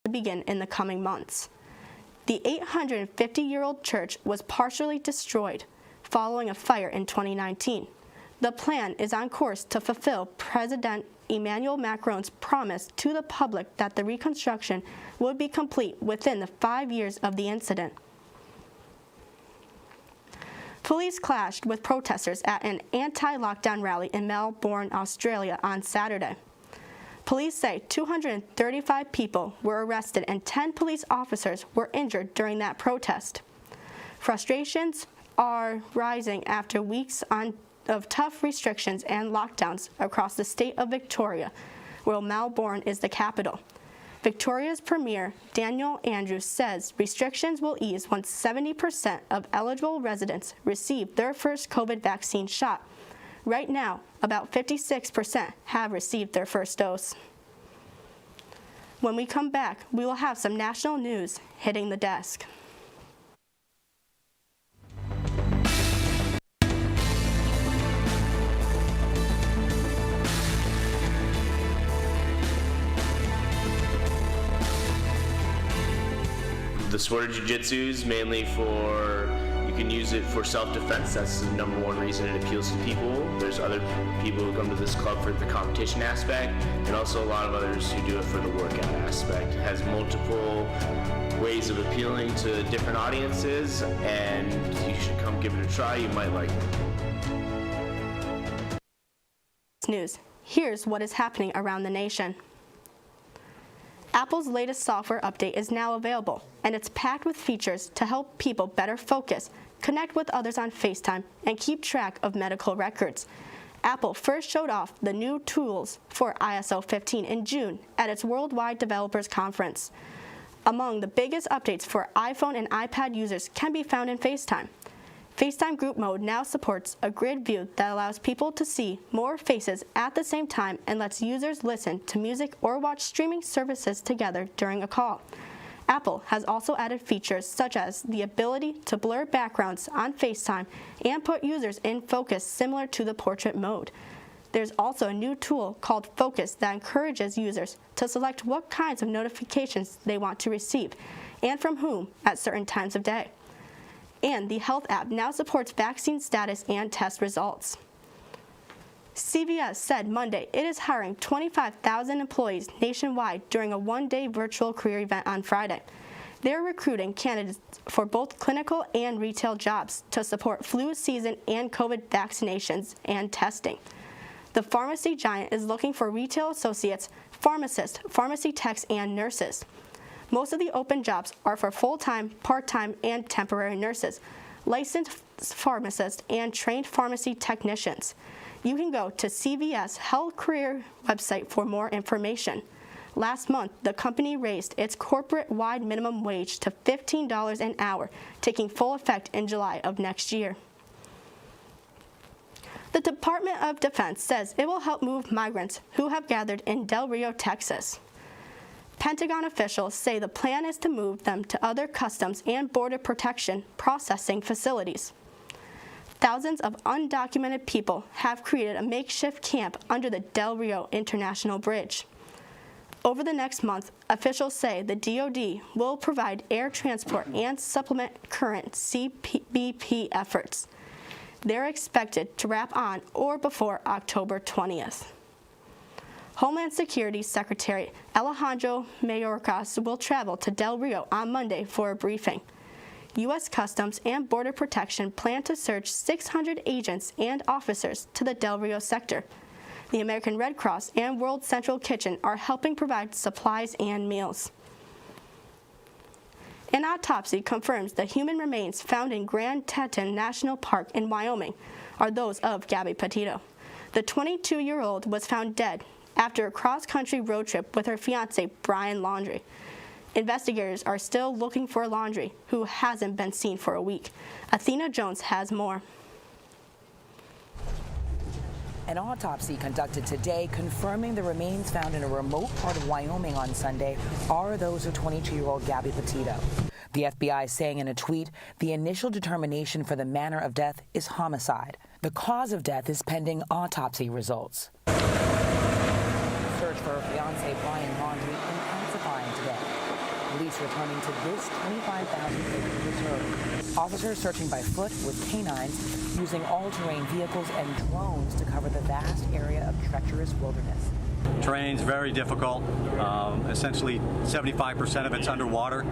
to begin in the coming months. The 850-year-old church was partially destroyed following a fire in 2019. The plan is on course to fulfill President Emmanuel Macron's promise to the public that the reconstruction would be complete within the 5 years of the incident. Police clashed with protesters at an anti-lockdown rally in Melbourne, Australia on Saturday. Police say 235 people were arrested and 10 police officers were injured during that protest. Frustrations are rising after weeks of tough restrictions and lockdowns across the state of Victoria, where Melbourne is the capital. Victoria's Premier, Daniel Andrews, says restrictions will ease once 70% of eligible residents receive their first COVID vaccine shot. Right now, about 56% have received their first dose. When we come back, we will have some national news hitting the desk. The sword of jiu-jitsu is mainly for, you can use it for self-defense. That's the number one reason it appeals to people. There's other people who come to this club for the competition aspect, and also a lot of others who do it for the workout aspect. It has multiple ways of appealing to different audiences, and you should come give it a try. You might like it. News. Here's what is happening around the nation. Apple's latest software update is now available, and it's packed with features to help people better focus, connect with others on FaceTime, and keep track of medical records. Apple first showed off the new tools for ISO 15 in June at its Worldwide Developers Conference. Among the biggest updates for iPhone and iPad users can be found in FaceTime. FaceTime Group Mode now supports a grid view that allows people to see more faces at the same time and lets users listen to music or watch streaming services together during a call. Apple has also added features such as the ability to blur backgrounds on FaceTime and put users in focus similar to the portrait mode. There's also a new tool called Focus that encourages users to select what kinds of notifications they want to receive and from whom at certain times of day. And the Health app now supports vaccine status and test results. CVS said Monday it is hiring 25,000 employees nationwide during a one-day virtual career event on Friday. They're recruiting candidates for both clinical and retail jobs to support flu season and COVID vaccinations and testing. The pharmacy giant is looking for retail associates, pharmacists, pharmacy techs, and nurses. Most of the open jobs are for full-time, part-time, and temporary nurses, licensed pharmacists, and trained pharmacy technicians. You can go to CVS Health Career website for more information. Last month, the company raised its corporate-wide minimum wage to $15 an hour, taking full effect in July of next year. The Department of Defense says it will help move migrants who have gathered in Del Rio, Texas. Pentagon officials say the plan is to move them to other customs and border protection processing facilities. Thousands of undocumented people have created a makeshift camp under the Del Rio International Bridge. Over the next month, officials say the D.O.D. will provide air transport and supplement current CBP efforts. They're expected to wrap on or before October 20th. Homeland Security Secretary Alejandro Mayorkas will travel to Del Rio on Monday for a briefing. U.S. Customs and Border Protection plan to surge 600 agents and officers to the Del Rio sector. The American Red Cross and World Central Kitchen are helping provide supplies and meals. An autopsy confirms the human remains found in Grand Teton National Park in Wyoming are those of Gabby Petito. The 22-year-old was found dead after a cross-country road trip with her fiancé, Brian Laundrie. Investigators are still looking for Laundrie, who hasn't been seen for a week. Athena Jones has more. An autopsy conducted today confirming the remains found in a remote part of Wyoming on Sunday are those of 22-year-old Gabby Petito. The FBI saying in a tweet, the initial determination for the manner of death is homicide. The cause of death is pending autopsy results. Search for her fiancé Brian Laundrie intensifying today. police returning to this 25,000-acre reserve. Officers searching by foot with canines, using all-terrain vehicles and drones to cover the vast area of treacherous wilderness. Terrain's very difficult. Essentially, 75% of it's underwater,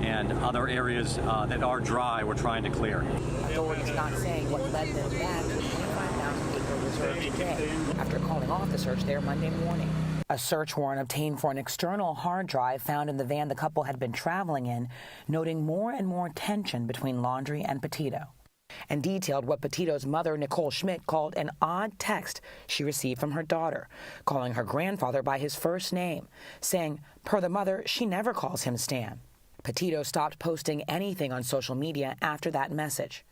and other areas that are dry we're trying to clear. Authorities not saying what led them back to the 25,000-acre reserve today after calling off the search there Monday morning. A search warrant obtained for an external hard drive found in the van the couple had been traveling in, noting more and more tension between Laundrie and Petito, and detailed what Petito's mother, Nicole Schmidt, called an odd text she received from her daughter, calling her grandfather by his first name, saying, per the mother, she never calls him Stan. Petito stopped posting anything on social media after that message.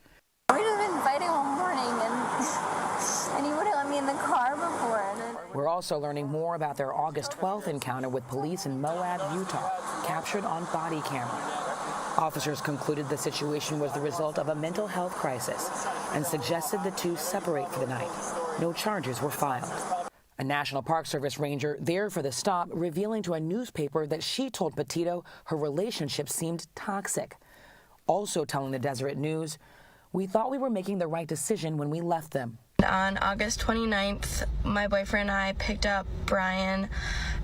We'd have been fighting all morning, and he would have let me in the car before. We're also learning more about their August 12th encounter with police in Moab, Utah, captured on body camera. Officers concluded the situation was the result of a mental health crisis and suggested the two separate for the night. No charges were filed. A National Park Service ranger there for the stop revealing to a newspaper that she told Petito her relationship seemed toxic. Also telling the Deseret News, "We thought we were making the right decision when we left them." On August 29th, my boyfriend and I picked up Brian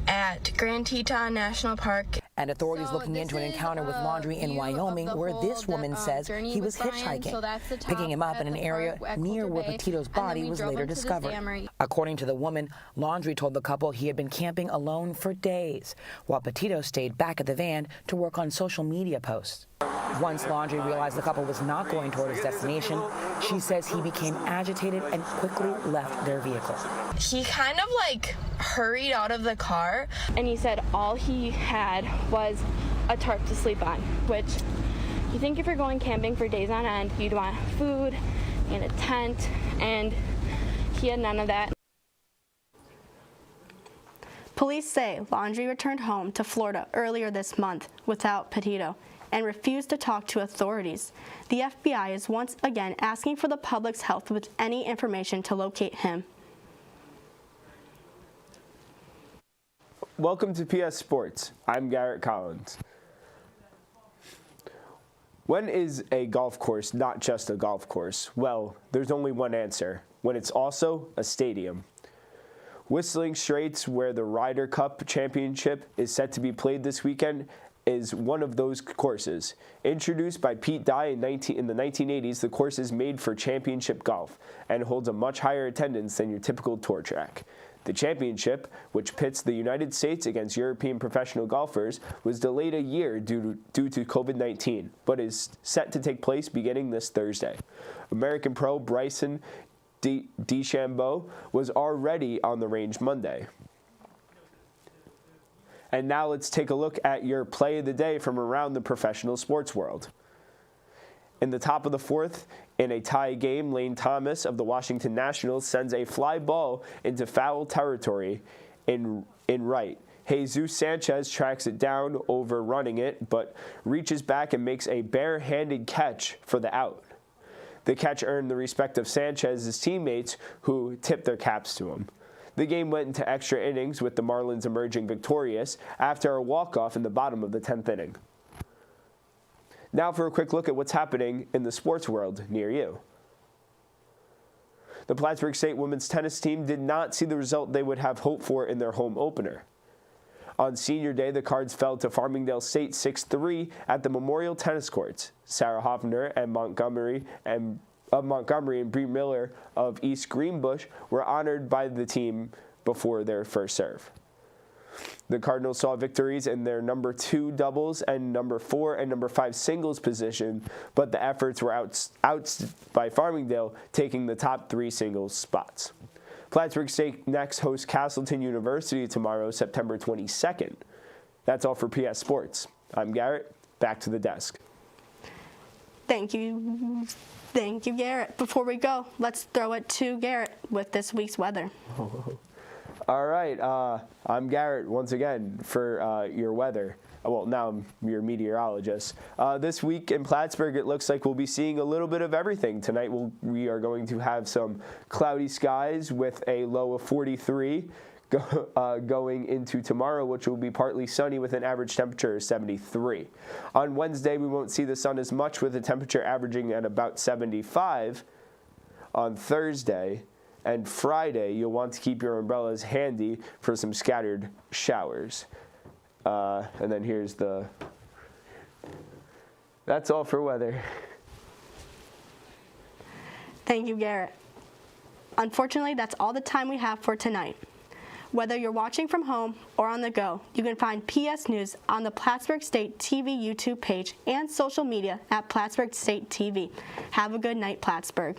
at Grand Teton National Park. And authorities looking into an encounter with Laundrie in Wyoming where this woman says he was hitchhiking, picking him up in an area near where Petito's body was later discovered. According to the woman, Laundrie told the couple he had been camping alone for days, while Petito stayed back at the van to work on social media posts. Once Laundrie realized the couple was not going toward his destination, she says he became agitated and quickly left their vehicle. He kind of hurried out of the car, and he said all he had was a tarp to sleep on, which you think if you're going camping for days on end, you'd want food and a tent, and he had none of that. Police say Laundrie returned home to Florida earlier this month without Petito and refused to talk to authorities. The FBI is once again asking for the public's help with any information to locate him. Welcome to PS Sports. I'm Garrett Collins. When is a golf course not just a golf course? Well, there's only one answer. When it's also a stadium. Whistling Straits, where the Ryder Cup Championship is set to be played this weekend, is one of those courses. Introduced by Pete Dye in the 1980s, the course is made for championship golf and holds a much higher attendance than your typical tour track. The championship, which pits the United States against European professional golfers, was delayed a year due to COVID-19, but is set to take place beginning this Thursday. American pro Bryson DeChambeau was already on the range Monday. And now let's take a look at your play of the day from around the professional sports world. In the top of the fourth, in a tie game, Lane Thomas of the Washington Nationals sends a fly ball into foul territory in right. Jesus Sanchez tracks it down, overrunning it, but reaches back and makes a bare-handed catch for the out. The catch earned the respect of Sanchez's teammates, who tipped their caps to him. The game went into extra innings with the Marlins emerging victorious after a walk-off in the bottom of the 10th inning. Now for a quick look at what's happening in the sports world near you. The Plattsburgh State women's tennis team did not see the result they would have hoped for in their home opener. On senior day, the Cards fell to Farmingdale State 6-3 at the Memorial Tennis Courts. Sarah Hoffner and Montgomery and Bree Miller of East Greenbush were honored by the team before their first serve. The Cardinals saw victories in their number 2 doubles and number 4 and number 5 singles position, but the efforts were out by Farmingdale, taking the top 3 singles spots. Plattsburgh State next hosts Castleton University tomorrow, September 22nd. That's all for PS Sports. I'm Garrett. Back to the desk. Thank you, Garrett. Before we go, let's throw it to Garrett with this week's weather. All right, I'm Garrett once again for your weather. Well, now I'm your meteorologist. This week in Plattsburgh, it looks like we'll be seeing a little bit of everything. Tonight, we are going to have some cloudy skies with a low of 43. going into tomorrow, which will be partly sunny with an average temperature of 73. On Wednesday, we won't see the sun as much with a temperature averaging at about 75. On Thursday and Friday, you'll want to keep your umbrellas handy for some scattered showers. And then here's that's all for weather. Thank you, Garrett. Unfortunately, that's all the time we have for tonight. Whether you're watching from home or on the go, you can find PS News on the Plattsburgh State TV YouTube page and social media at Plattsburgh State TV. Have a good night, Plattsburgh.